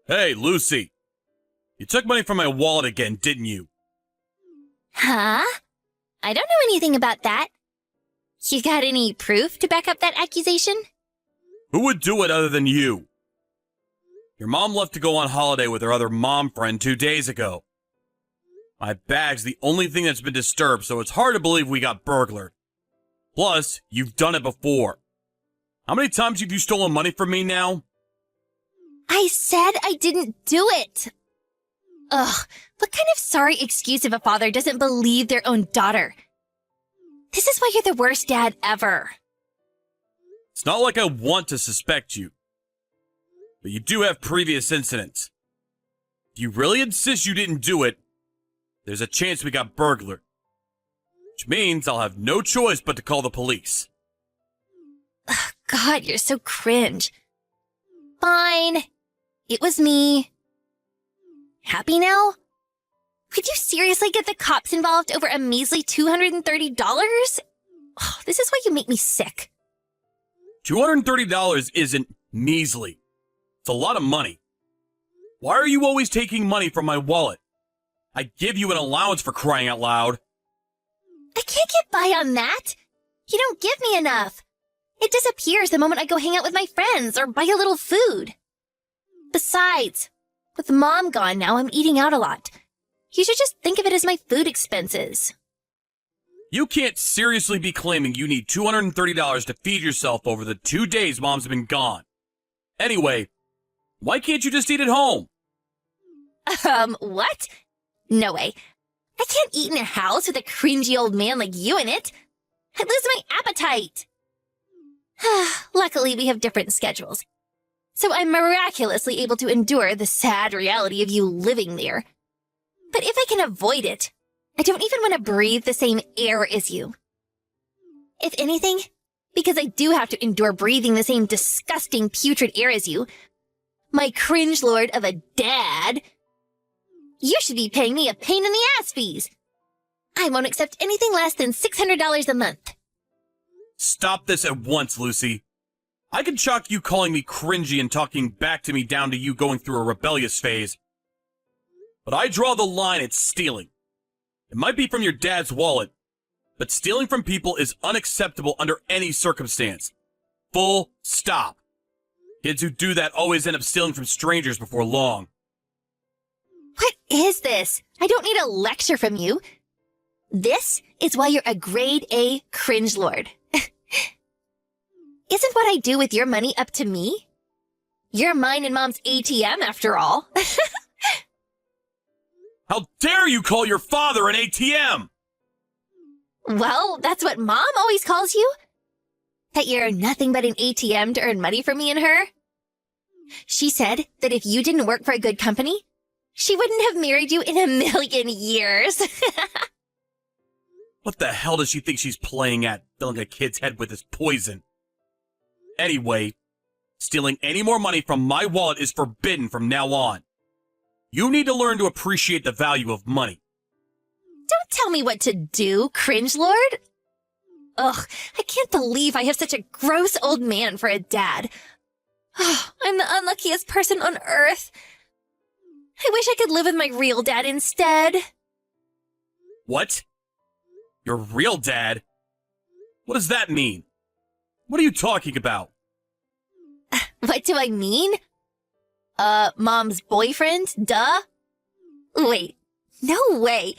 Hey, Lucy. You took money from my wallet again, didn't you? Huh? I don't know anything about that. You got any proof to back up that accusation? Who would do it other than you? Your mom left to go on holiday with her other mom friend 2 days ago. My bag's the only thing that's been disturbed, so it's hard to believe we got burglared. Plus, you've done it before. How many times have you stolen money from me now? I said I didn't do it. Ugh, what kind of sorry excuse if a father doesn't believe their own daughter? This is why you're the worst dad ever. It's not like I want to suspect you. But you do have previous incidents. If you really insist you didn't do it, there's a chance we got burglared. Which means I'll have no choice but to call the police. Ugh, God, you're so cringe. Fine. It was me. Happy now? Could you seriously get the cops involved over a measly $230? Oh, this is why you make me sick. $230 isn't measly. It's a lot of money. Why are you always taking money from my wallet? I give you an allowance for crying out loud. I can't get by on that. You don't give me enough. It disappears the moment I go hang out with my friends or buy a little food. Besides, with Mom gone now, I'm eating out a lot. You should just think of it as my food expenses. You can't seriously be claiming you need $230 to feed yourself over the 2 days Mom's been gone. Anyway, why can't you just eat at home? What? No way. I can't eat in a house with a cringy old man like you in it. I'd lose my appetite. Luckily, we have different schedules. So I'm miraculously able to endure the sad reality of you living there. But if I can avoid it, I don't even want to breathe the same air as you. If anything, because I do have to endure breathing the same disgusting putrid air as you, my cringe lord of a dad, you should be paying me a pain in the ass fees. I won't accept anything less than $600 a month. Stop this at once, Lucy. I can chalk you calling me cringy and talking back to me down to you going through a rebellious phase. But I draw the line at stealing. It might be from your dad's wallet, but stealing from people is unacceptable under any circumstance. Full stop. Kids who do that always end up stealing from strangers before long. What is this? I don't need a lecture from you. This is why you're a grade A cringe lord. Isn't what I do with your money up to me? You're mine and Mom's ATM, after all. How dare you call your father an ATM? Well, that's what Mom always calls you. That you're nothing but an ATM to earn money from me and her. She said that if you didn't work for a good company, she wouldn't have married you in a million years. What the hell does she think she's playing at, filling a kid's head with this poison? Anyway, stealing any more money from my wallet is forbidden from now on. You need to learn to appreciate the value of money. Don't tell me what to do, cringe lord. Ugh, I can't believe I have such a gross old man for a dad. Oh, I'm the unluckiest person on earth. I wish I could live with my real dad instead. What? Your real dad? What does that mean? What are you talking about? What do I mean? Mom's boyfriend, duh? Wait, no way.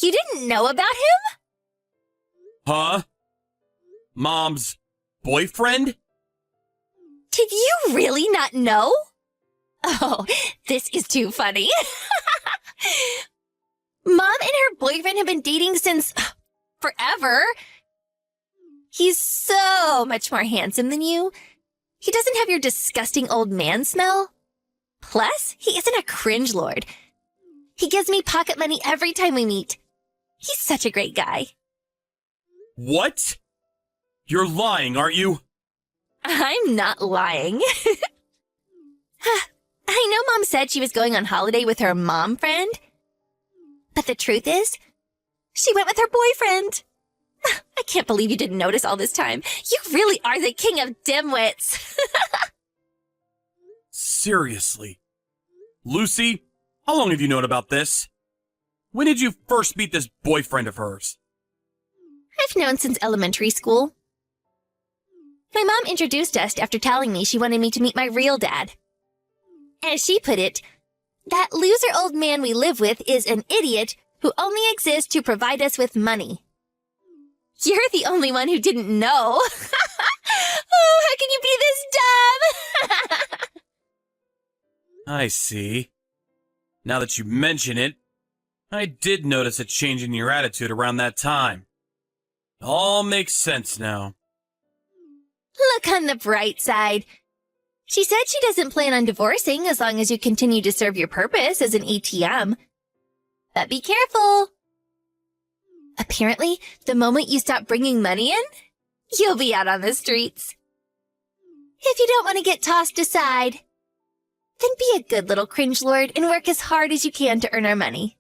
You didn't know about him? Huh? Mom's boyfriend? Did you really not know? Oh, this is too funny. Mom and her boyfriend have been dating since forever. He's so much more handsome than you. He doesn't have your disgusting old man smell. Plus, he isn't a cringe lord. He gives me pocket money every time we meet. He's such a great guy. What? You're lying, aren't you? I'm not lying. I know Mom said she was going on holiday with her mom friend. But the truth is, she went with her boyfriend. I can't believe you didn't notice all this time. You really are the king of dimwits. Seriously. Lucy, how long have you known about this? When did you first meet this boyfriend of hers? I've known since elementary school. My mom introduced us after telling me she wanted me to meet my real dad. As she put it, that loser old man we live with is an idiot who only exists to provide us with money. You're the only one who didn't know. Oh, how can you be this dumb? I see. Now that you mention it, I did notice a change in your attitude around that time. It all makes sense now. Look on the bright side. She said she doesn't plan on divorcing as long as you continue to serve your purpose as an ATM. But be careful. Apparently, the moment you stop bringing money in, you'll be out on the streets. If you don't want to get tossed aside, then be a good little cringe lord and work as hard as you can to earn our money.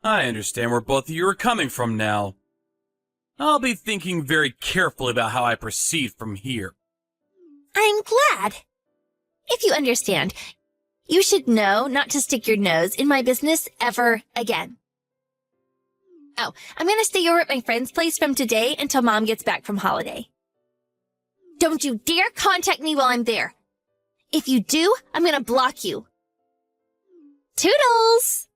I understand where both of you are coming from now. I'll be thinking very carefully about how I proceed from here. I'm glad. If you understand, you should know not to stick your nose in my business ever again. Oh, I'm going to stay over at my friend's place from today until Mom gets back from holiday. Don't you dare contact me while I'm there. If you do, I'm going to block you. Toodles!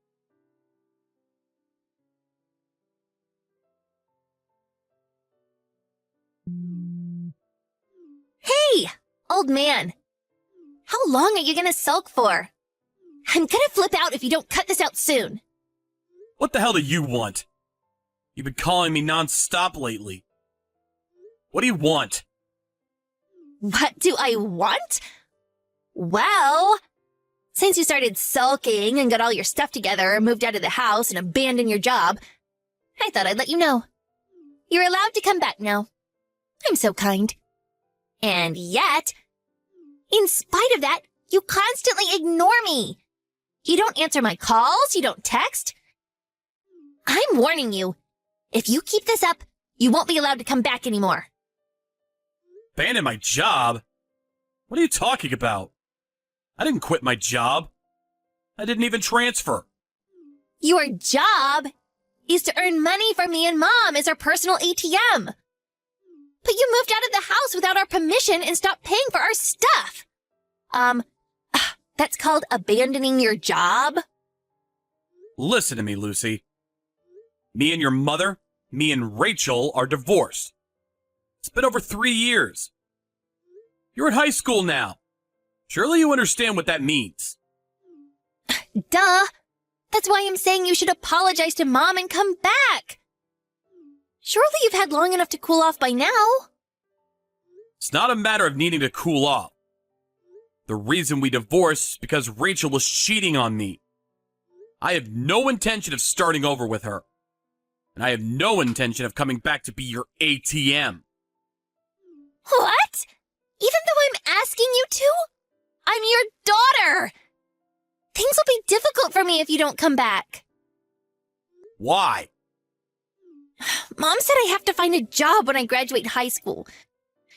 Hey, old man. How long are you going to sulk for? I'm going to flip out if you don't cut this out soon. What the hell do you want? You've been calling me non-stop lately. What do you want? What do I want? Well, since you started sulking and got all your stuff together, moved out of the house, and abandoned your job, I thought I'd let you know. You're allowed to come back now. I'm so kind. And yet, in spite of that, you constantly ignore me. You don't answer my calls, you don't text. I'm warning you. If you keep this up, you won't be allowed to come back anymore. Abandon my job? What are you talking about? I didn't quit my job. I didn't even transfer. Your job is to earn money for me and Mom as our personal ATM. But you moved out of the house without our permission and stopped paying for our stuff. That's called abandoning your job? Listen to me, Lucy. Me and your mother, me and Rachel are divorced. It's been over 3 years. You're in high school now. Surely you understand what that means. Duh. That's why I'm saying you should apologize to Mom and come back. Surely you've had long enough to cool off by now. It's not a matter of needing to cool off. The reason we divorced is because Rachel was cheating on me. I have no intention of starting over with her. And I have no intention of coming back to be your ATM. What? Even though I'm asking you to? I'm your daughter. Things will be difficult for me if you don't come back. Why? Mom said I have to find a job when I graduate high school.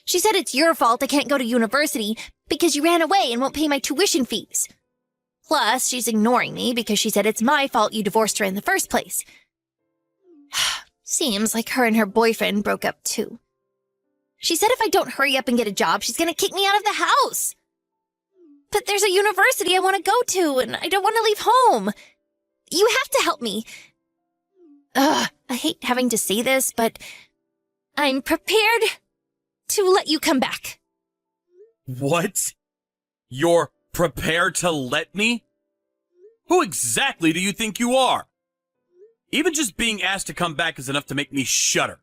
She said it's your fault I can't go to university because you ran away and won't pay my tuition fees. Plus, she's ignoring me because she said it's my fault you divorced her in the first place. Seems like her and her boyfriend broke up too. She said if I don't hurry up and get a job, she's gonna kick me out of the house. But there's a university I want to go to, and I don't want to leave home. You have to help me. I hate having to say this, but I'm prepared to let you come back. What? You're prepared to let me? Who exactly do you think you are? Even just being asked to come back is enough to make me shudder.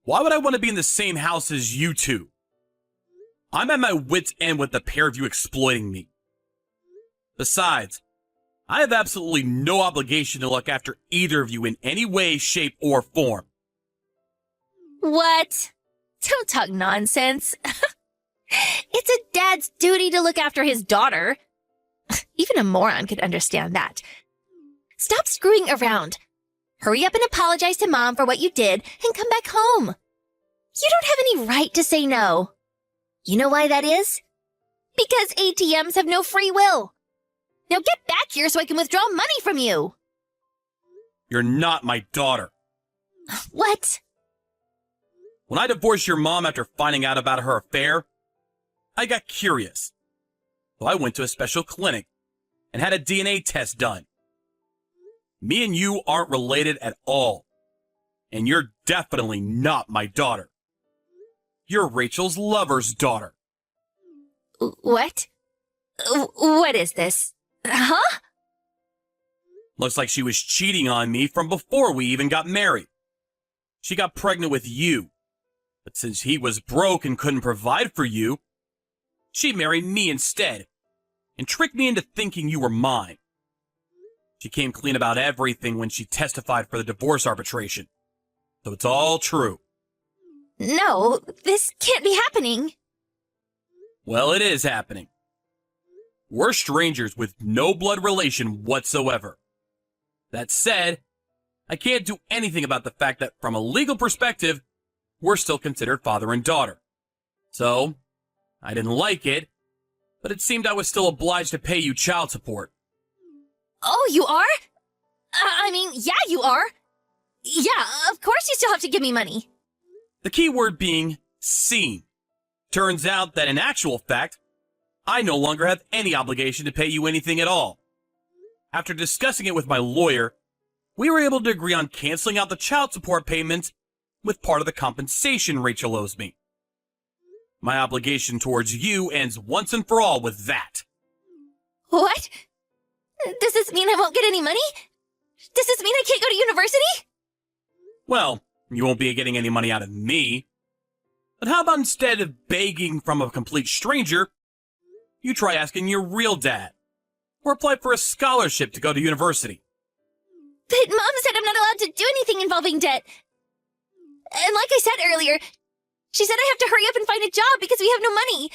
Why would I want to be in the same house as you two? I'm at my wit's end with the pair of you exploiting me. Besides, I have absolutely no obligation to look after either of you in any way, shape, or form. What? Don't talk nonsense. It's a dad's duty to look after his daughter. Even a moron could understand that. Stop screwing around. Hurry up and apologize to Mom for what you did and come back home. You don't have any right to say no. You know why that is? Because ATMs have no free will. Now get back here so I can withdraw money from you. You're not my daughter. What? When I divorced your mom after finding out about her affair, I got curious. So I went to a special clinic and had a DNA test done. Me and you aren't related at all. And you're definitely not my daughter. You're Rachel's lover's daughter. What? What is this? Huh? Looks like she was cheating on me from before we even got married. She got pregnant with you. But since he was broke and couldn't provide for you, she married me instead and tricked me into thinking you were mine. She came clean about everything when she testified for the divorce arbitration. So it's all true. No, this can't be happening. Well, it is happening. We're strangers with no blood relation whatsoever. That said, I can't do anything about the fact that from a legal perspective, we're still considered father and daughter. So, I didn't like it, but it seemed I was still obliged to pay you child support. Oh, you are? Yeah, you are. Yeah, of course you still have to give me money. The key word being seen. Turns out that in actual fact, I no longer have any obligation to pay you anything at all. After discussing it with my lawyer, we were able to agree on canceling out the child support payments with part of the compensation Rachel owes me. My obligation towards you ends once and for all with that. What? Does this mean I won't get any money? Does this mean I can't go to university? Well, you won't be getting any money out of me. But how about instead of begging from a complete stranger, you try asking your real dad, or apply for a scholarship to go to university. But Mom said I'm not allowed to do anything involving debt. And like I said earlier, she said I have to hurry up and find a job because we have no money.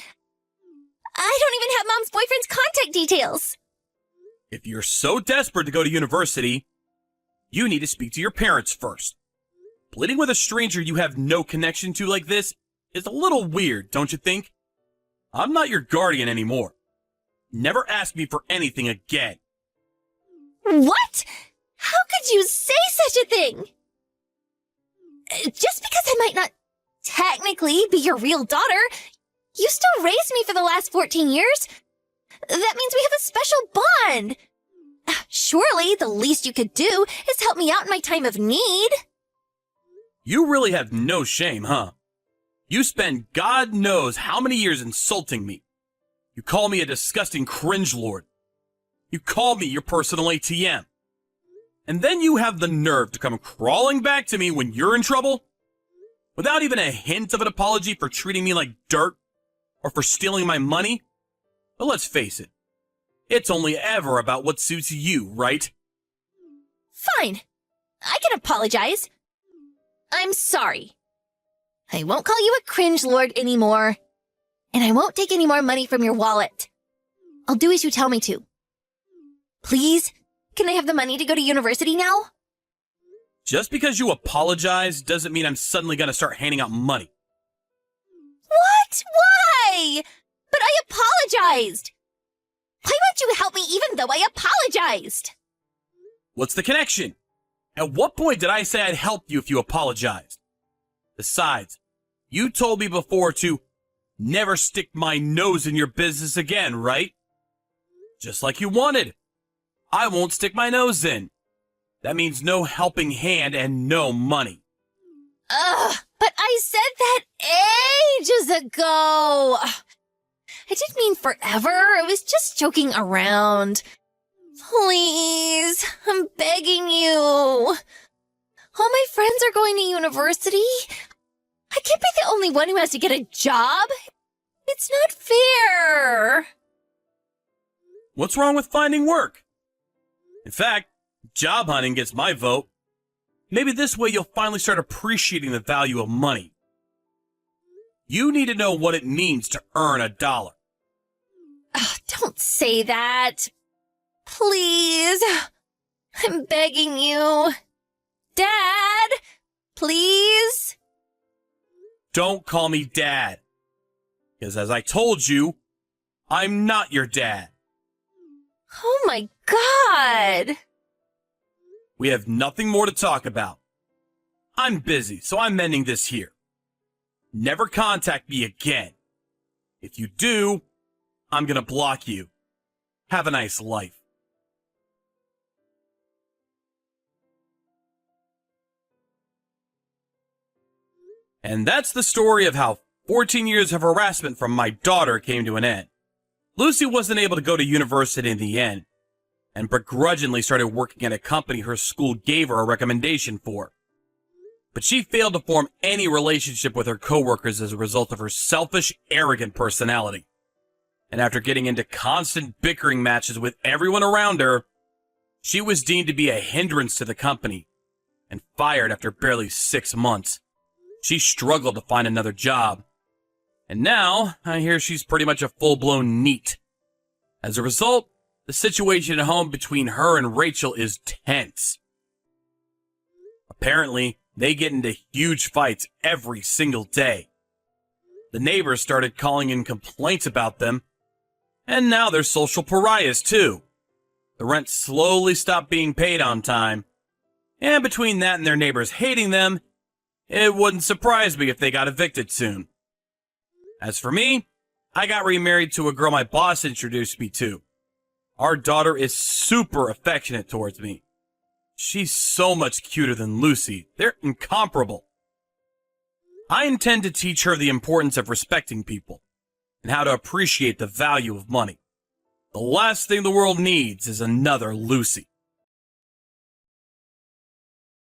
I don't even have Mom's boyfriend's contact details. If you're so desperate to go to university, you need to speak to your parents first. Pleading with a stranger you have no connection to like this is a little weird, don't you think? I'm not your guardian anymore. Never ask me for anything again. What? How could you say such a thing? Just because I might not technically be your real daughter, you still raised me for the last 14 years. That means we have a special bond. Surely the least you could do is help me out in my time of need. You really have no shame, huh? You spend God knows how many years insulting me. You call me a disgusting cringe lord. You call me your personal ATM. And then you have the nerve to come crawling back to me when you're in trouble? Without even a hint of an apology for treating me like dirt or for stealing my money? But let's face it, it's only ever about what suits you, right? Fine. I can apologize. I'm sorry. I won't call you a cringe lord anymore. And I won't take any more money from your wallet. I'll do as you tell me to. Please, can I have the money to go to university now? Just because you apologize doesn't mean I'm suddenly gonna start handing out money. What? Why? But I apologized. Why won't you help me even though I apologized? What's the connection? At what point did I say I'd help you if you apologized? Besides, you told me before to never stick my nose in your business again, right? Just like you wanted. I won't stick my nose in. That means no helping hand and no money. Ugh, but I said that ages ago. I didn't mean forever. I was just joking around. Please, I'm begging you. All my friends are going to university. I can't be the only one who has to get a job. It's not fair. What's wrong with finding work? In fact, job hunting gets my vote. Maybe this way you'll finally start appreciating the value of money. You need to know what it means to earn $1. Ugh, don't say that. Please. I'm begging you. Dad, please. Don't call me Dad. Because as I told you, I'm not your dad. Oh my god! We have nothing more to talk about. I'm busy, so I'm ending this here. Never contact me again. If you do, I'm gonna block you. Have a nice life. And that's the story of how 14 years of harassment from my daughter came to an end. Lucy wasn't able to go to university in the end, and begrudgingly started working at a company her school gave her a recommendation for. But she failed to form any relationship with her coworkers as a result of her selfish, arrogant personality. And after getting into constant bickering matches with everyone around her, she was deemed to be a hindrance to the company and fired after barely 6 months. She struggled to find another job. And now, I hear she's pretty much a full-blown NEET. As a result, the situation at home between her and Rachel is tense. Apparently, they get into huge fights every single day. The neighbors started calling in complaints about them, and now they're social pariahs too. The rent slowly stopped being paid on time, and between that and their neighbors hating them, it wouldn't surprise me if they got evicted soon. As for me, I got remarried to a girl my boss introduced me to. Our daughter is super affectionate towards me. She's so much cuter than Lucy. They're incomparable. I intend to teach her the importance of respecting people and how to appreciate the value of money. The last thing the world needs is another Lucy.